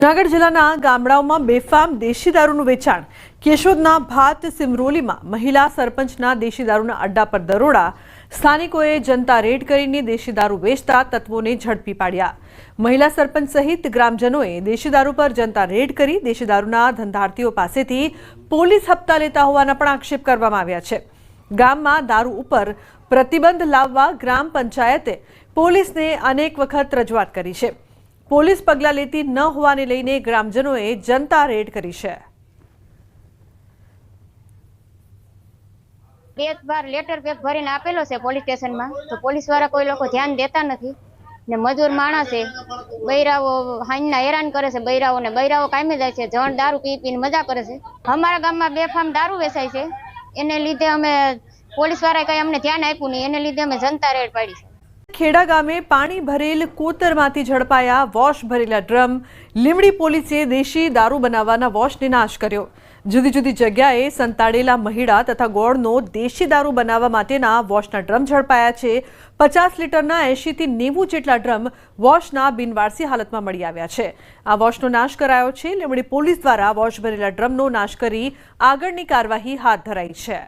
જૂનાગઢ જિલ્લાના ગામડાઓમાં બેફામ દેશી દારૂનું વેચાણ। કેશોદના ભાત સિમરોલીમાં મહિલા સરપંચના દેશી દારૂના અડ્ડા પર દરોડા। સ્થાનિકોએ જનતા રેડ કરીને દેશી દારૂ વેચતા તત્વોને ઝડપી પાડ્યા। મહિલા સરપંચ સહિત ગ્રામજનોએ દેશી દારૂ પર જનતા રેડ કરી દેશી દારૂના ધંધાર્થીઓ પાસેથી પોલીસ હપ્તા લેતા હોવાના પણ આક્ષેપ કરવામાં આવ્યા છે। ગામમાં દારૂ ઉપર પ્રતિબંધ લાવવા ગ્રામ પંચાયતે પોલીસને અનેક વખત રજૂઆત કરી છે। પોલીસ પગલાં લેતી ન હોવાને લઈને ગ્રામજનોએ જનતા રેડ કરી છે। બે વાર લેટર પેક ભરીને આપેલો છે પોલીસ સ્ટેશનમાં, તો પોલીસ વાળા કોઈ લોકો ધ્યાન દેતા નથી ને મજૂર માણસ છે, બૈરાઓ હાંજના હેરાન કરે છે। બૈરાઓ કાયમે જાય છે, જણ દારૂ પી પીને મજા કરે છે। અમારા ગામમાં બેફામ દારૂ વેચાય છે, એને લીધે અમે પોલીસ વાળાએ કઈ અમને ધ્યાન આપ્યું નહીં, એને લીધે અમે જનતા રેડ પાડી છે। ખેડા ગામે પાણી ભરેલ કોતરમાંથી ઝડપાયા વોશ ભરેલા ડ્રમ। લીંબડી પોલીસે દેશી દારૂ બનાવવાના વોશને નાશ કર્યો। જુદી જુદી જગ્યાએ સંતાડેલા મહીડા તથા ગોળનો દેશી દારૂ બનાવવા માટેના વોશના ડ્રમ ઝડપાયા છે। 50 લીટરના 80 થી 90 જેટલા ડ્રમ વોશના બિનવારસી હાલતમાં મળી આવ્યા છે। આ વોશનો નાશ કરાયો છે। લીંબડી પોલીસ દ્વારા વોશ ભરેલા ડ્રમનો નાશ કરી આગળની કાર્યવાહી હાથ ધરાઈ છે।